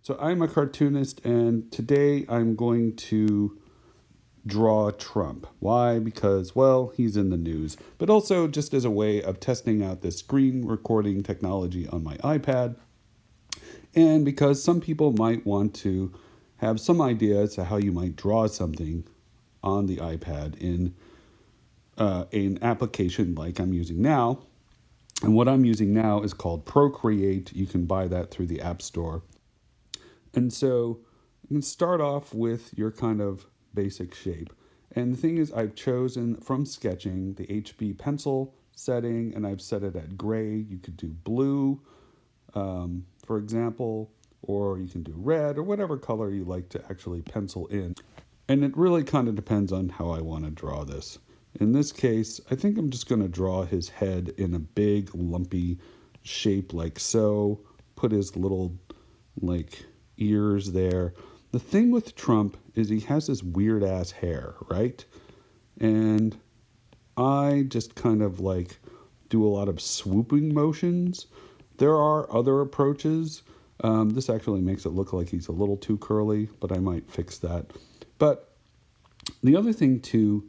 So I'm a cartoonist, and today I'm going to draw Trump. Why? Because, well, he's in the news, but also just as a way of testing out this screen recording technology on my iPad, and because some people might want to have some idea as to how you might draw something on the iPad in an application like I'm using now. And what I'm using now is called Procreate. You can buy that through the App Store. And so you can start off with your kind of basic shape. And the thing is, I've chosen from sketching the HB pencil setting, and I've set it at gray. You could do blue, for example, or you can do red or whatever color you like to actually pencil in. And it really kind of depends on how I want to draw this. In this case, I think I'm just going to draw his head in a big, lumpy shape like so. Put his little, ears there. The thing with Trump is he has this weird ass hair, right? And I just kind of do a lot of swooping motions. There are other approaches. This actually makes it look like he's a little too curly, but I might fix that. But the other thing too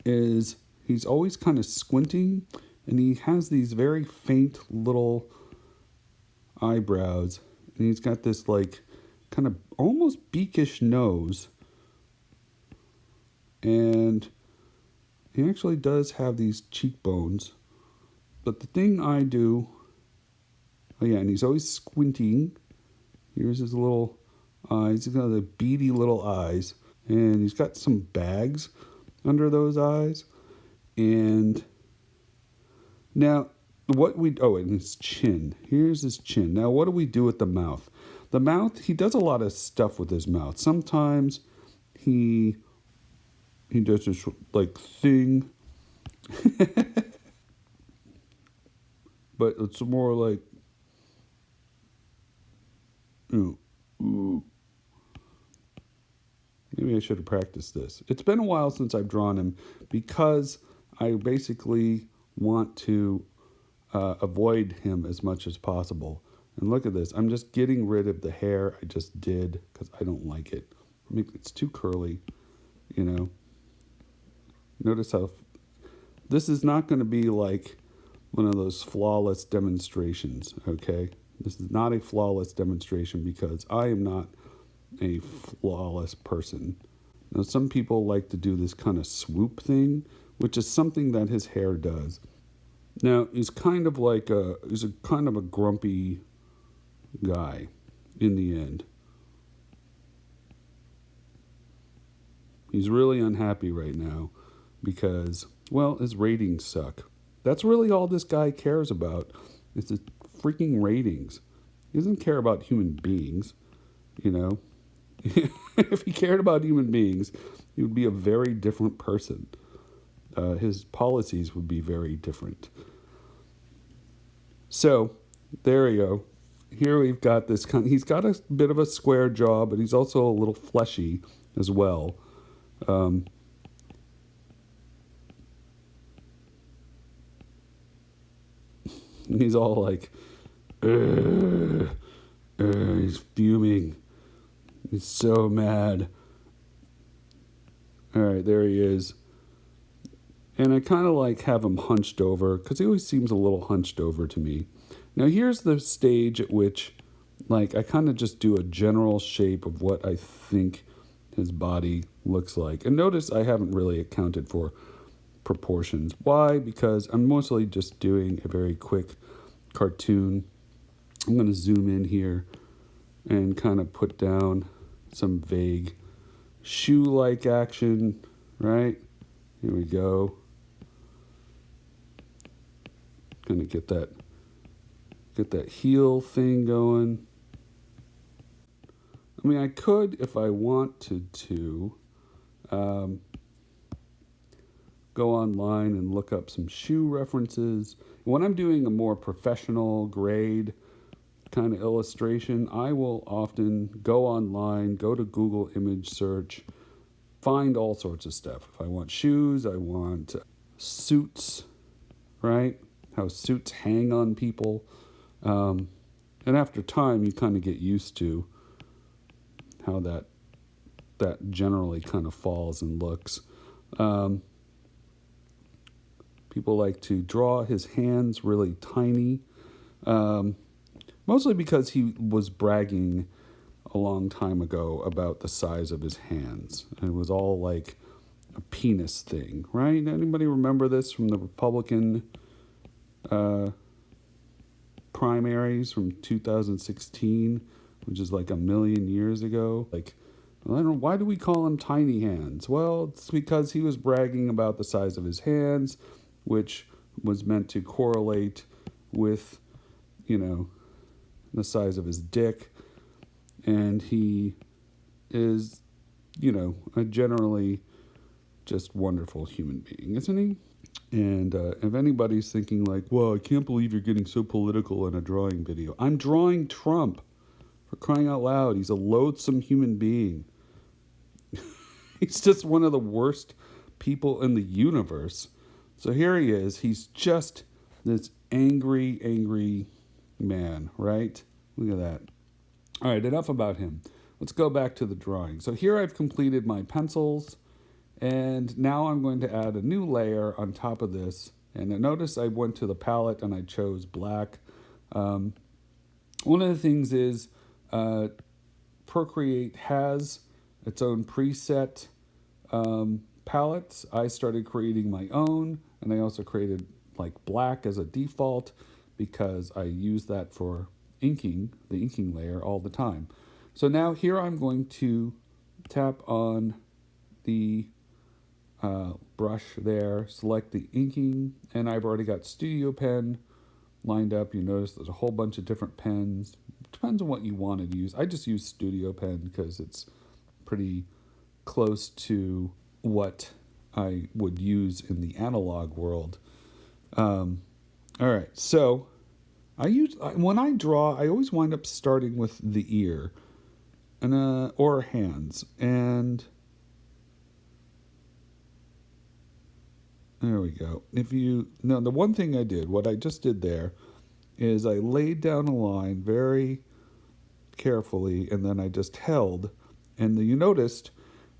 is he's always kind of squinting, and he has these very faint little eyebrows, and he's got this kind of almost beakish nose, and he actually does have these cheekbones. But the thing I do, oh yeah, and he's always squinting. Here's his little eyes. He's got the beady little eyes, and he's got some bags under those eyes. And now and his chin. Here's his chin. Now what do we do with the mouth? The mouth, he does a lot of stuff with his mouth. Sometimes he does this thing. But it's more like ooh. Maybe I should have practiced this. It's been a while since I've drawn him because I basically want to avoid him as much as possible. And look at this. I'm just getting rid of the hair I just did because I don't like it. It's too curly, Notice how this is not going to be like one of those flawless demonstrations, okay? This is not a flawless demonstration because I am not a flawless person. Now, some people like to do this kind of swoop thing, which is something that his hair does. Now, he's kind of a grumpy guy in the end. He's really unhappy right now because, well, his ratings suck. That's really all this guy cares about is the freaking ratings. He doesn't care about human beings, If he cared about human beings, he would be a very different person. His policies would be very different. So, there you go. Here we've got this he's got a bit of a square jaw, but he's also a little fleshy as well. He's all he's fuming. He's so mad. All right, there he is. And I kind of have him hunched over because he always seems a little hunched over to me. Now here's the stage at which I kind of just do a general shape of what I think his body looks like. And notice I haven't really accounted for proportions. Why? Because I'm mostly just doing a very quick cartoon. I'm going to zoom in here and kind of put down some vague shoe-like action, right? Here we go. Gonna get that heel thing going. I mean, I could, if I wanted to, go online and look up some shoe references. When I'm doing a more professional grade kind of illustration, I will often go online, go to Google image search, find all sorts of stuff. If I want shoes, I want suits, right? How suits hang on people. And after time, you kind of get used to how that generally kind of falls and looks. Um, People like to draw his hands really tiny, mostly because he was bragging a long time ago about the size of his hands. And it was all like a penis thing, right? Anybody remember this from the Republican primaries from 2016, which is like a million years ago? Like, I don't know, why do we call him Tiny Hands? Well, it's because he was bragging about the size of his hands, which was meant to correlate with, the size of his dick. And he is, a generally just wonderful human being, isn't he? And if anybody's thinking like, well, I can't believe you're getting so political in a drawing video. I'm drawing Trump, for crying out loud. He's a loathsome human being. He's just one of the worst people in the universe. So here he is. He's just this angry man, right? Look at that. All right, enough about him. Let's go back to the drawing. So here I've completed my pencils, and now I'm going to add a new layer on top of this. And notice I went to the palette and I chose black. One of the things is Procreate has its own preset palettes. I started creating my own, and I also created like black as a default because I use that for inking, the inking layer, all the time. So now here I'm going to tap on the brush there, select the inking, and I've already got Studio Pen lined up. You notice there's a whole bunch of different pens. Depends on what you want to use. I just use Studio Pen because it's pretty close to what I would use in the analog world. All right, so when I draw, I always wind up starting with the ear and or hands, and there we go. The one thing I did, what I just did there, is I laid down a line very carefully, and then I just held, and you noticed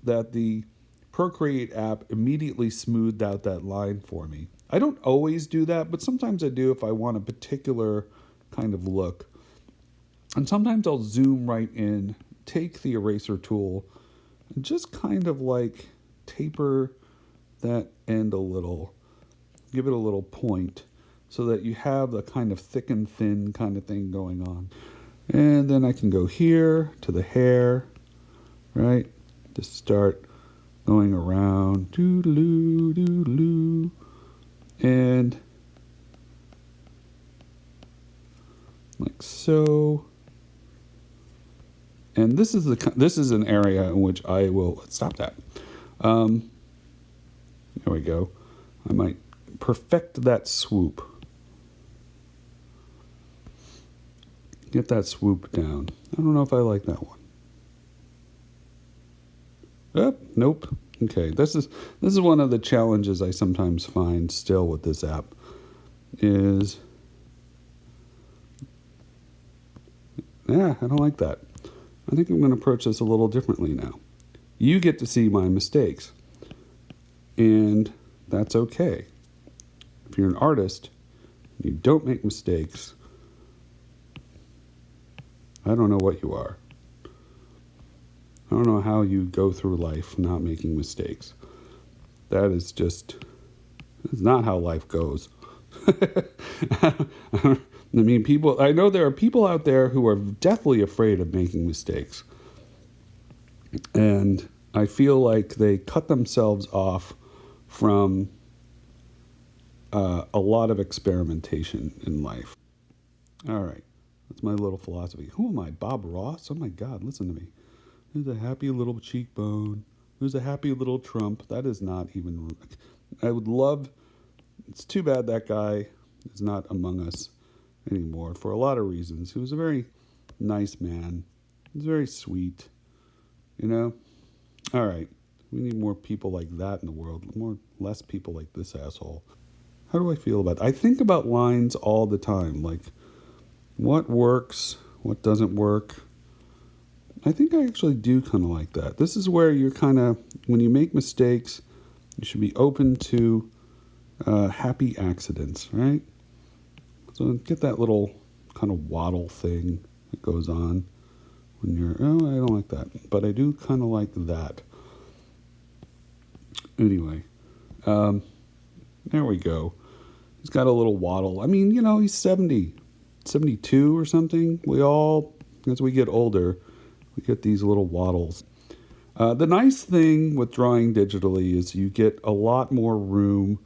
that the Procreate app immediately smoothed out that line for me. I don't always do that, but sometimes I do if I want a particular kind of look. And sometimes I'll zoom right in, take the eraser tool, and just kind of like taper that end a little, give it a little point so that you have the kind of thick and thin kind of thing going on. And then I can go here to the hair, right? Just start going around, doo-doo-doo, doo-doo-doo, and like so. And this is an area in which I will stop that. There we go. I might perfect that swoop. Get that swoop down. I don't know if I like that one. Nope. Okay, this is one of the challenges I sometimes find still with this app is, I don't like that. I think I'm going to approach this a little differently now. You get to see my mistakes, and that's okay. If you're an artist, you don't make mistakes, I don't know what you are. I don't know how you go through life not making mistakes. That's not how life goes. I mean, I know there are people out there who are deathly afraid of making mistakes. And I feel like they cut themselves off from a lot of experimentation in life. All right. That's my little philosophy. Who am I? Bob Ross? Oh my God, listen to me. There's a happy little cheekbone. There's a happy little Trump. That is not even... I would love... It's too bad that guy is not among us anymore for a lot of reasons. He was a very nice man. He was very sweet. All right. We need more people like that in the world. Less people like this asshole. How do I feel about that? I think about lines all the time. Like, what works? What doesn't work? I think I actually do kind of like that. This is where you're kind of, when you make mistakes, you should be open to happy accidents, right? So get that little kind of waddle thing that goes on when you're, oh, I don't like that. But I do kind of like that. Anyway, there we go. He's got a little waddle. I mean, he's 70, 72 or something. We all, as we get older, we get these little waddles. The nice thing with drawing digitally is you get a lot more room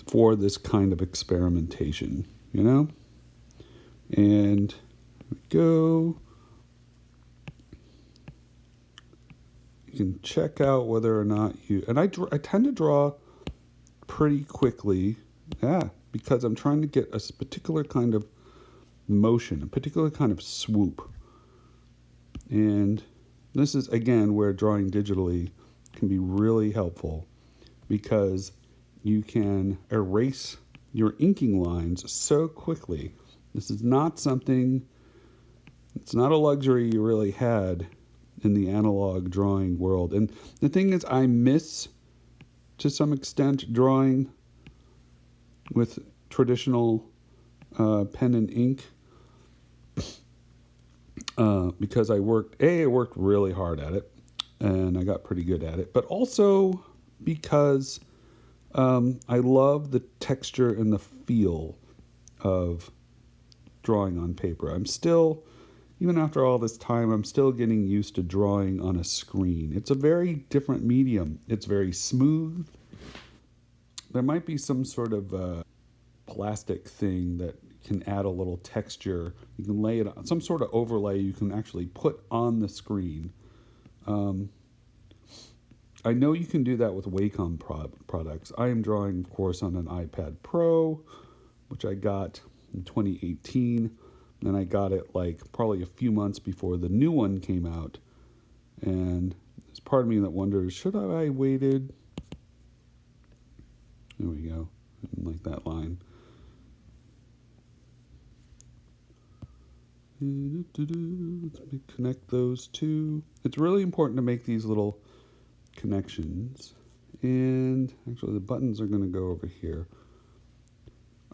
for this kind of experimentation, And here we go. You can check out whether or not you... And I tend to draw pretty quickly, because I'm trying to get a particular kind of motion, a particular kind of swoop. And this is, again, where drawing digitally can be really helpful because you can erase your inking lines so quickly. This is not something, it's not a luxury you really had in the analog drawing world. And the thing is, I miss, to some extent, drawing with traditional pen and ink. Because I worked really hard at it, and I got pretty good at it. But also because I love the texture and the feel of drawing on paper. I'm still, even after all this time, I'm still getting used to drawing on a screen. It's a very different medium. It's very smooth. There might be some sort of plastic thing that can add a little texture. You can lay it on some sort of overlay you can actually put on the screen. I know you can do that with Wacom products. I am drawing, of course, on an iPad Pro, which I got in 2018. And I got it probably a few months before the new one came out. And there's part of me that wonders, should I have waited? There we go. I didn't like that line. Let's connect those two. It's really important to make these little connections. And actually the buttons are going to go over here.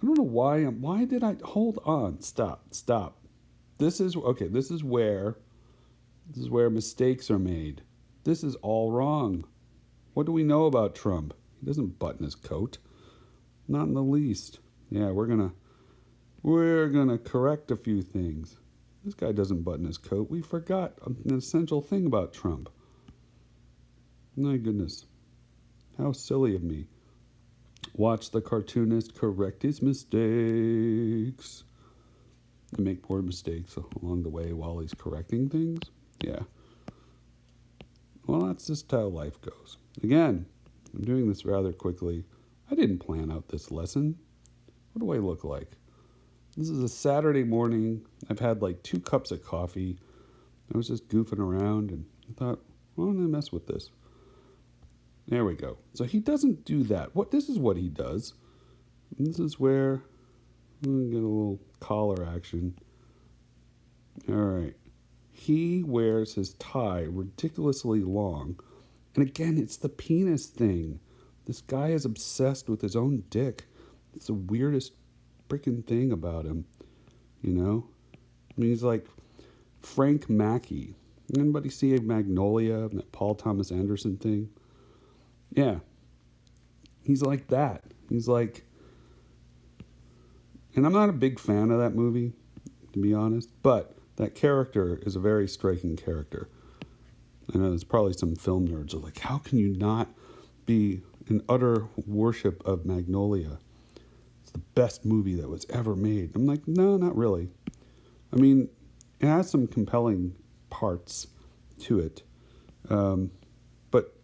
I don't know why did I, hold on, stop. This is where mistakes are made. This is all wrong. What do we know about Trump? He doesn't button his coat. Not in the least. Yeah, we're gonna correct a few things. This guy doesn't button his coat. We forgot an essential thing about Trump. My goodness. How silly of me. Watch the cartoonist correct his mistakes. And make more mistakes along the way while he's correcting things. Yeah. Well, that's just how life goes. Again, I'm doing this rather quickly. I didn't plan out this lesson. What do I look like? This is a Saturday morning. I've had 2 cups of coffee. I was just goofing around and I thought, well, I'm going to mess with this. There we go. So he doesn't do that. This is what he does. And this is where I'm going to get a little collar action. All right. He wears his tie ridiculously long. And again, it's the penis thing. This guy is obsessed with his own dick. It's the weirdest freaking thing about him, I mean, he's like Frank Mackey. Anybody see Magnolia, that Paul Thomas Anderson thing? Yeah. He's like that. He's like... And I'm not a big fan of that movie, to be honest, but that character is a very striking character. I know there's probably some film nerds are like, how can you not be in utter worship of Magnolia? It's the best movie that was ever made. I'm like, no, not really. I mean, it has some compelling parts to it, but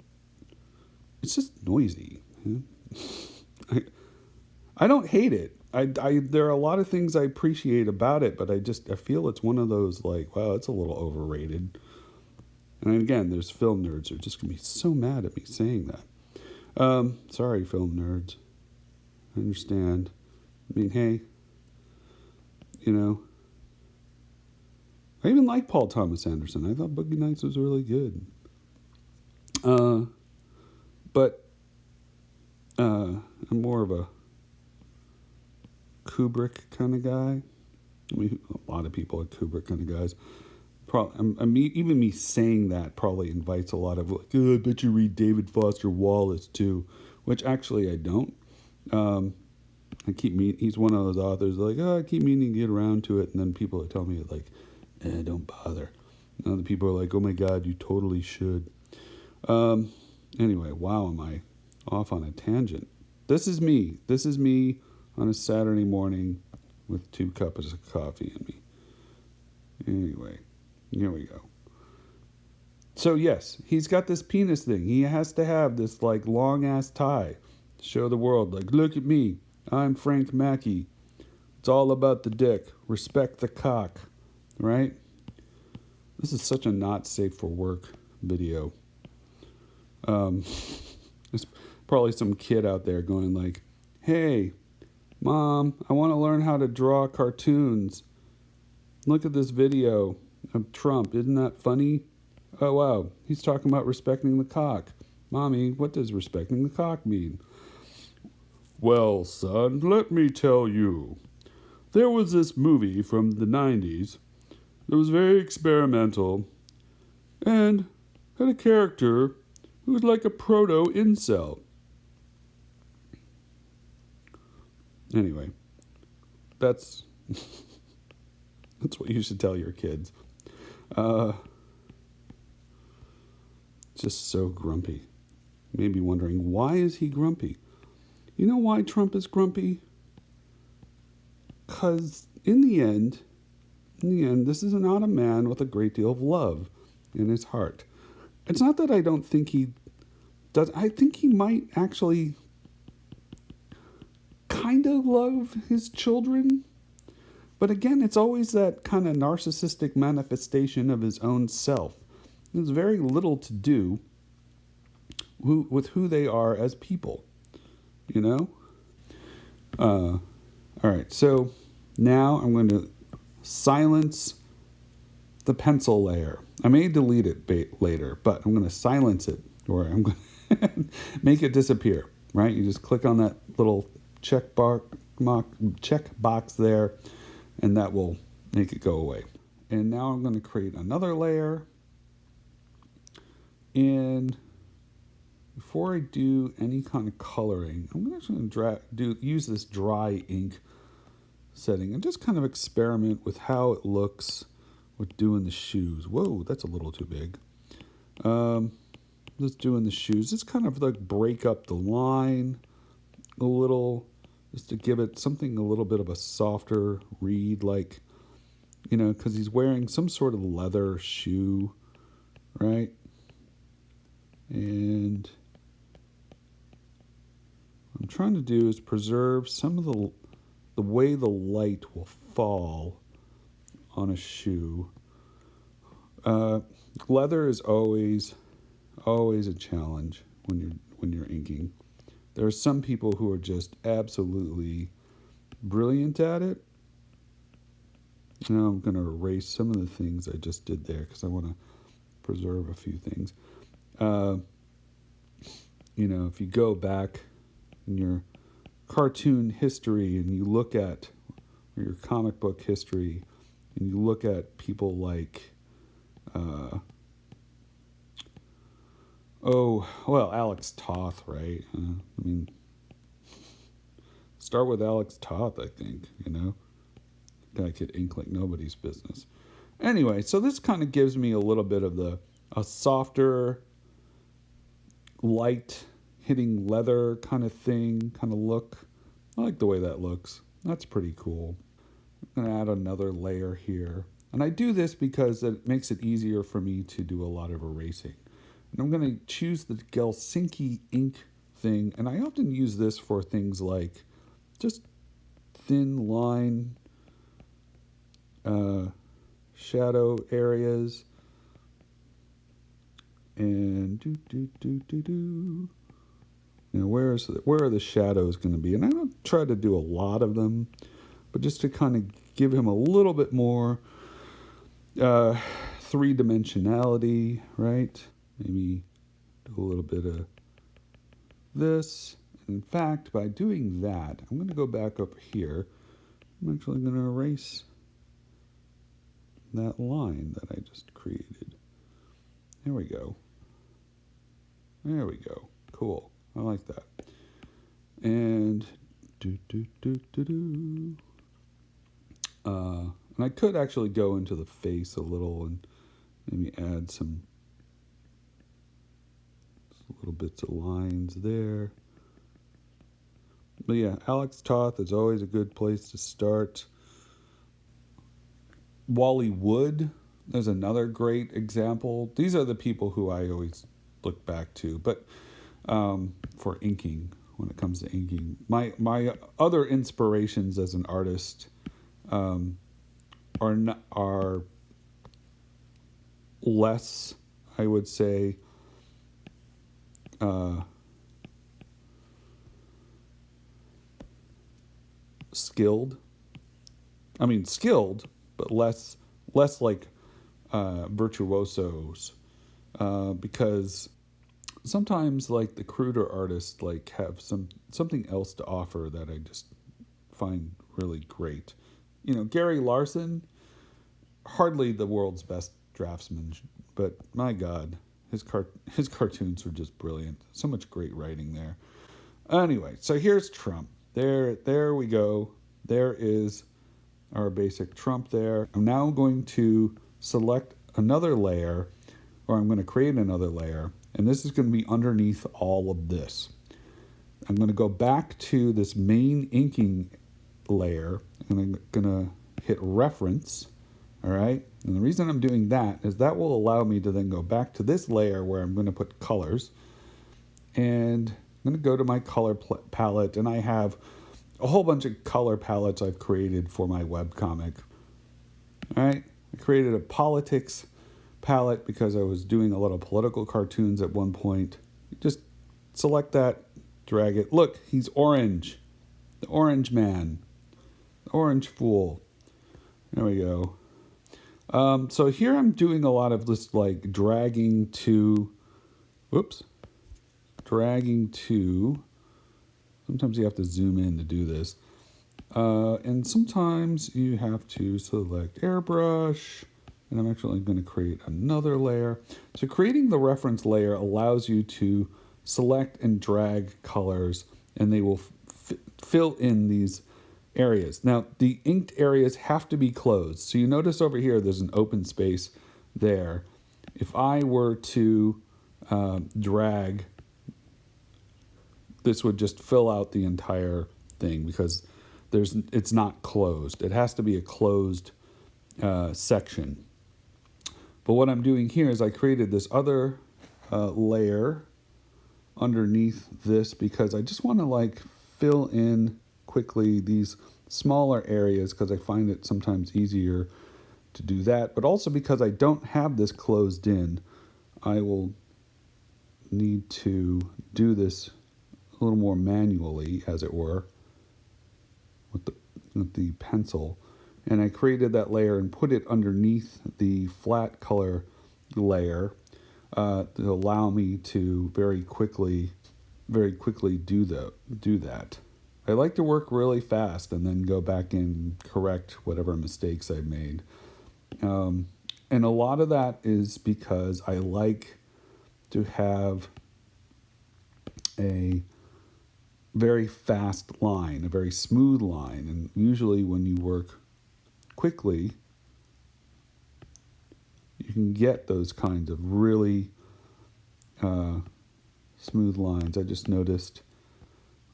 it's just noisy. I don't hate it. There are a lot of things I appreciate about it, but I feel it's one of those wow, it's a little overrated. And again, there's film nerds who are just gonna be so mad at me saying that. Sorry, film nerds. I understand. I mean, hey, I even like Paul Thomas Anderson. I thought Boogie Nights was really good. But I'm more of a Kubrick kind of guy. I mean, a lot of people are Kubrick kind of guys. Even me saying that probably invites a lot of like, oh, I bet you read David Foster Wallace too, which actually I don't. He's one of those authors like, oh, I keep meaning to get around to it, and then people tell me like, don't bother. And other people are like, oh my God, you totally should. Anyway, wow, am I off on a tangent? This is me. This is me on a Saturday morning with 2 cups of coffee in me. Anyway, here we go. So yes, he's got this penis thing. He has to have this like long ass tie to show the world, like, look at me. I'm Frank Mackey. It's all about the dick. Respect the cock. Right? This is such a not safe for work video. There's probably some kid out there going like, hey, Mom, I want to learn how to draw cartoons. Look at this video of Trump. Isn't that funny? Oh, wow. He's talking about respecting the cock. Mommy, what does respecting the cock mean? Well, son, let me tell you. There was this movie from the 90s that was very experimental and had a character who was like a proto-incel. Anyway, that's what you should tell your kids. Just so grumpy. Maybe wondering, why is he grumpy? You know why Trump is grumpy? Because in the end, this is not a man with a great deal of love in his heart. It's not that I don't think he does. I think he might actually kind of love his children. But again, it's always that kind of narcissistic manifestation of his own self. There's very little to do with who they are as people, you know? All right, so now I'm going to silence the pencil layer. I may delete it later, but I'm going to silence it, or I'm going to make it disappear, right? You just click on that little check box there, and that will make it go away. And now I'm going to create another layer. And before I do any kind of coloring, I'm going to use this dry ink setting and just kind of experiment with how it looks with doing the shoes. Whoa, that's a little too big. Just doing the shoes. Just kind of like break up the line a little, just to give it something a little bit of a softer read, like, you know, because he's wearing some sort of leather shoe, right? And what I'm trying to do is preserve some of the way the light will fall on a shoe. Leather is always a challenge when you're inking. There are some people who are just absolutely brilliant at it. Now I'm going to erase some of the things I just did there because I want to preserve a few things. You know, if you go back in your cartoon history and you look at, or your comic book history, and you look at people like, Alex Toth, right? I mean, start with Alex Toth, I think, you know? Guy could ink like nobody's business. Anyway, so this kind of gives me a little bit of a softer, light hitting leather kind of thing, kind of look. I like the way that looks. That's pretty cool. I'm going to add another layer here. And I do this because it makes it easier for me to do a lot of erasing. And I'm going to choose the Helsinki ink thing. And I often use this for things like just thin line shadow areas. And you know, where are the shadows going to be? And I don't try to do a lot of them, but just to kind of give him a little bit more Uh, three-dimensionality, right? Maybe do a little bit of this. In fact, by doing that, I'm going to go back up here. I'm actually going to erase that line that I just created. There we go. There we go. Cool. I like that. And and I could actually go into the face a little and maybe add some little bits of lines there. But yeah, Alex Toth is always a good place to start. Wally Wood, there's another great example. These are the people who I always look back to, but for inking, when it comes to inking. My other inspirations as an artist are less, I would say, skilled. I mean skilled, but less like virtuosos, because sometimes like the cruder artists like have something else to offer that I just find really great. You know, Gary Larson, hardly the world's best draftsman, but my God, his cartoons were just brilliant. So much great writing there. Anyway, so here's Trump. There we go. There is our basic Trump there. I'm now going to select another layer, or I'm going to create another layer, and this is going to be underneath all of this. I'm going to go back to this main inking layer, and I'm going to hit reference, all right? And the reason I'm doing that is that will allow me to then go back to this layer where I'm going to put colors, and I'm going to go to my color palette, and I have a whole bunch of color palettes I've created for my webcomic. All right, I created a politics palette because I was doing a lot of political cartoons at one point. Just select that, drag it. Look, he's orange. The orange man. The orange fool. There we go. So here I'm doing a lot of this like dragging to, sometimes you have to zoom in to do this. And sometimes you have to select airbrush, and I'm actually going to create another layer. So creating the reference layer allows you to select and drag colors, and they will fill in these areas. Now, the inked areas have to be closed. So you notice over here, there's an open space there. If I were to drag, this would just fill out the entire thing because it's not closed. It has to be a closed section. But what I'm doing here is I created this other layer underneath this because I just want to like fill in quickly these smaller areas because I find it sometimes easier to do that. But also because I don't have this closed in, I will need to do this a little more manually, as it were, with the pencil. And I created that layer and put it underneath the flat color layer to allow me to very quickly do that. I like to work really fast and then go back and correct whatever mistakes I made. And a lot of that is because I like to have a very fast line, a very smooth line. And usually when you work quickly, you can get those kinds of really smooth lines. I just noticed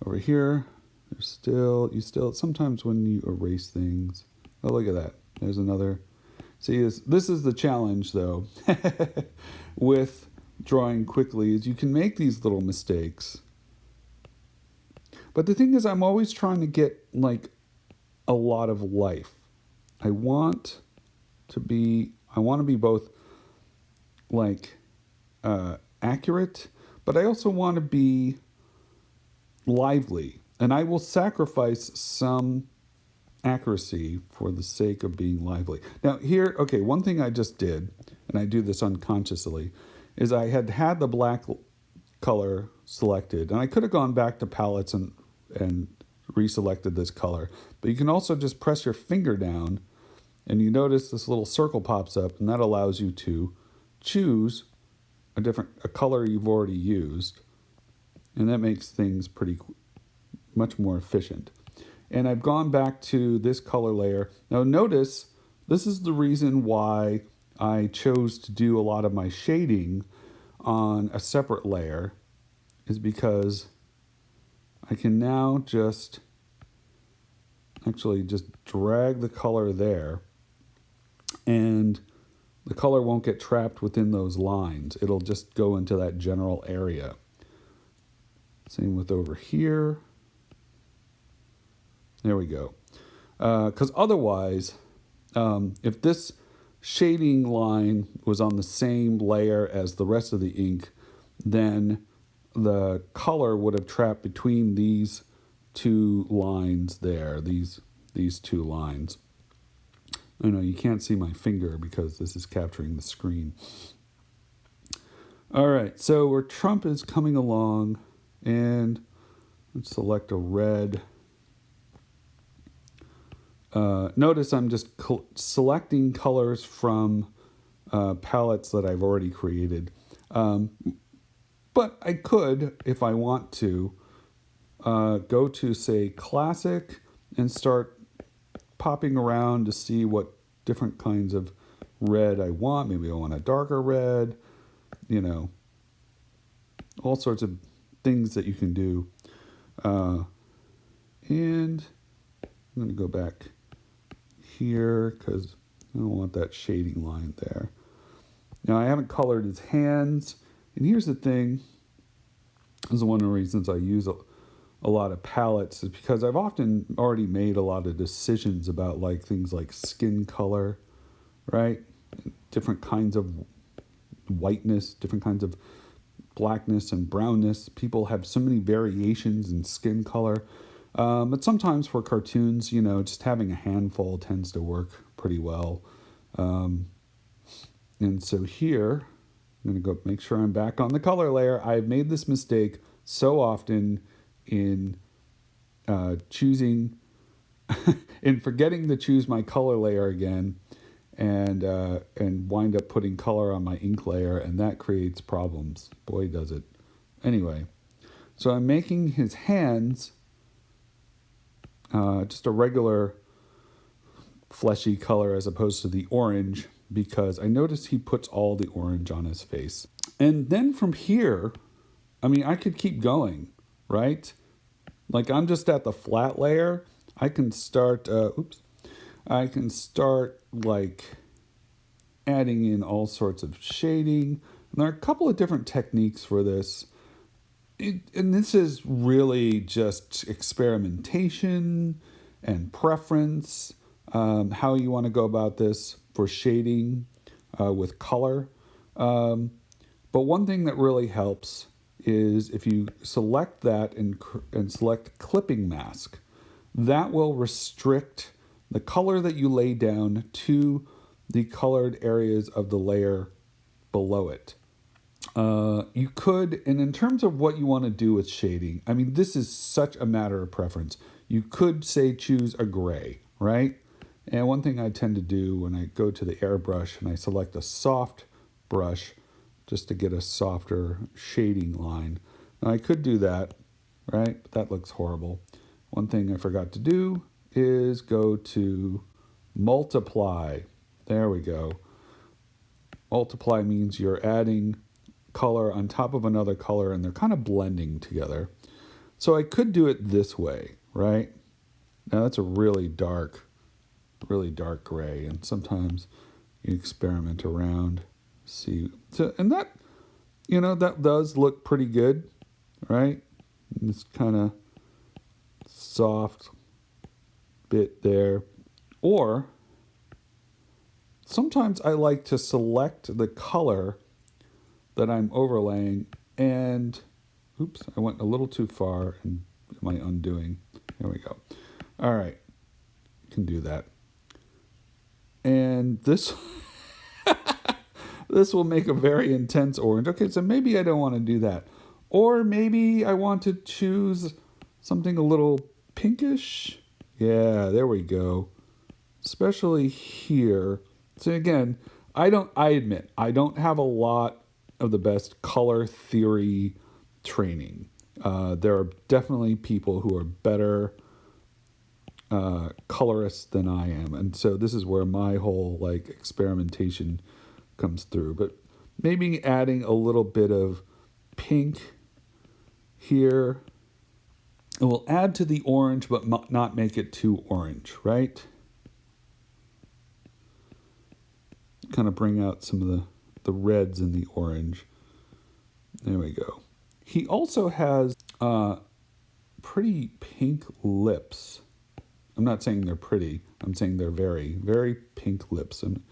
over here, you still, sometimes when you erase things, oh, look at that. There's another. See, this is the challenge, though, with drawing quickly, is you can make these little mistakes. But the thing is, I'm always trying to get, like, a lot of life. I want to be both, like, accurate, but I also want to be lively. And I will sacrifice some accuracy for the sake of being lively. Now here, okay, one thing I just did, and I do this unconsciously, is I had the black color selected, and I could have gone back to palettes and reselected this color, but you can also just press your finger down and you notice this little circle pops up, and that allows you to choose a color you've already used, and that makes things much more efficient. And I've gone back to this color layer. Now notice, this is the reason why I chose to do a lot of my shading on a separate layer, is because I can now just drag the color there, and the color won't get trapped within those lines. It'll just go into that general area. Same with over here. There we go. Because otherwise, if this shading line was on the same layer as the rest of the ink, then the color would have trapped between these two lines there, these two lines. I know you can't see my finger because this is capturing the screen. All right, so where Trump is coming along, and let's select a red. Notice I'm just selecting colors from palettes that I've already created. But I could, if I want to, go to, say, Classic and start popping around to see what different kinds of red I want. Maybe I want a darker red, all sorts of things that you can do. And I'm going to go back here because I don't want that shading line there. Now I haven't colored his hands, and here's the thing. This is one of the reasons I use a lot of palettes, is because I've often already made a lot of decisions about things like skin color, right? Different kinds of whiteness, different kinds of blackness and brownness. People have so many variations in skin color. But sometimes for cartoons, just having a handful tends to work pretty well. And so here, I'm going to go make sure I'm back on the color layer. I've made this mistake so often in choosing, in forgetting to choose my color layer again, and wind up putting color on my ink layer, and that creates problems. Boy, does it. Anyway, so I'm making his hands just a regular fleshy color as opposed to the orange, because I noticed he puts all the orange on his face. And then from here, I could keep going, right? I'm just at the flat layer. I can start, adding in all sorts of shading. And there are a couple of different techniques for this. And this is really just experimentation and preference, how you want to go about this for shading with color. But one thing that really helps is if you select that and select clipping mask, that will restrict the color that you lay down to the colored areas of the layer below it. You could, and in terms of what you want to do with shading, this is such a matter of preference. You could say choose a gray, right? And one thing I tend to do when I go to the airbrush and I select a soft brush just to get a softer shading line. Now I could do that, right? But that looks horrible. One thing I forgot to do is go to multiply. There we go. Multiply means you're adding color on top of another color, and they're kind of blending together. So I could do it this way, right? Now that's a really dark gray, and sometimes you experiment around, see. So, and that, that does look pretty good, right? And this kind of soft bit there. Or sometimes I like to select the color that I'm overlaying, and oops, I went a little too far in my undoing. There we go. All right. You can do that. And this this will make a very intense orange. Okay, so maybe I don't want to do that. Or maybe I want to choose something a little pinkish. Yeah, there we go. Especially here. So again, I admit, I don't have a lot of the best color theory training. There are definitely people who are better colorists than I am. And so this is where my whole like experimentation comes through. But maybe adding a little bit of pink here. It will add to the orange, but not make it too orange, right? Kind of bring out some of the reds in the orange. There we go. He also has pretty pink lips. I'm not saying they're pretty. I'm saying they're very, very pink lips. And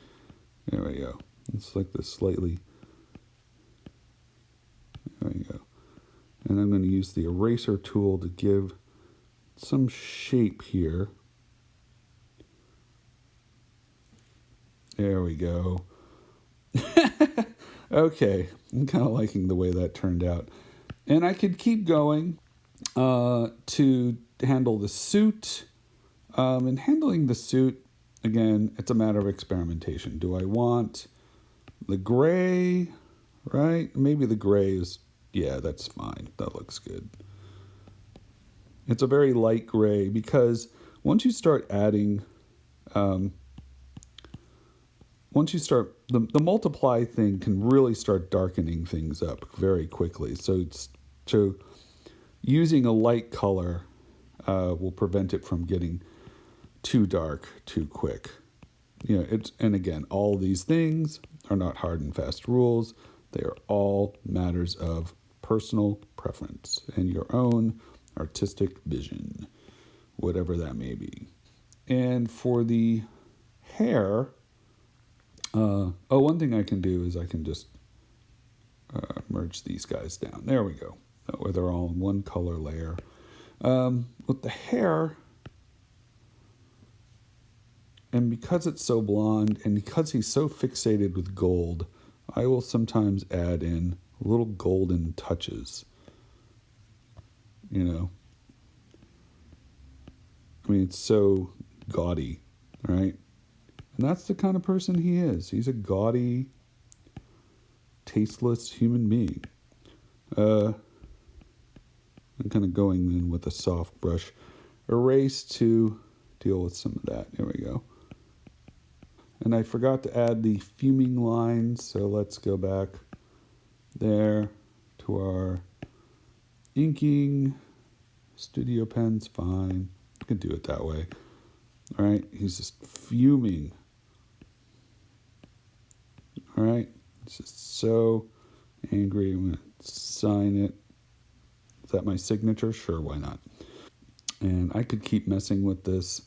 there we go. It's like this slightly. There we go. And I'm going to use the eraser tool to give some shape here. There we go. Okay, I'm kind of liking the way that turned out. And I could keep going to handle the suit. And handling the suit, again, it's a matter of experimentation. Do I want the gray, right? Maybe the gray is, yeah, that's fine. That looks good. It's a very light gray because once you start adding, the multiply thing can really start darkening things up very quickly. So using a light color will prevent it from getting too dark too quick. And again, all these things are not hard and fast rules. They are all matters of personal preference and your own artistic vision, whatever that may be. And for the hair, one thing I can do is I can just merge these guys down. There we go. That way they're all in one color layer. With the hair, and because it's so blonde and because he's so fixated with gold, I will sometimes add in little golden touches. I mean, it's so gaudy, right? And that's the kind of person he is. He's a gaudy, tasteless human being. I'm kind of going in with a soft brush erase to deal with some of that. There we go. And I forgot to add the fuming lines, so let's go back there to our inking. Studio pen's fine. I can do it that way. All right, he's just fuming. All right, he's just so angry. I'm going to sign it. Is that my signature? Sure, why not? And I could keep messing with this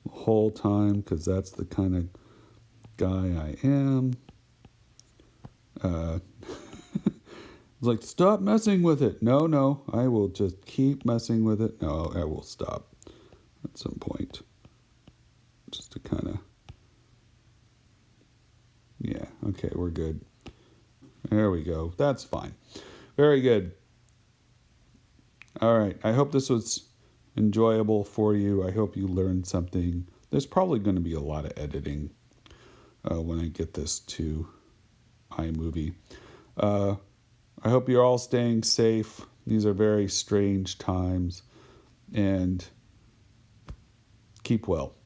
the whole time because that's the kind of guy I am. It's like, stop messing with it. No, I will just keep messing with it. No, I will stop at some point. Just to kind of, yeah, okay, we're good. There we go. That's fine. Very good. All right, I hope this was enjoyable for you. I hope you learned something. There's probably going to be a lot of editing when I get this to iMovie. I hope you're all staying safe. These are very strange times, and keep well.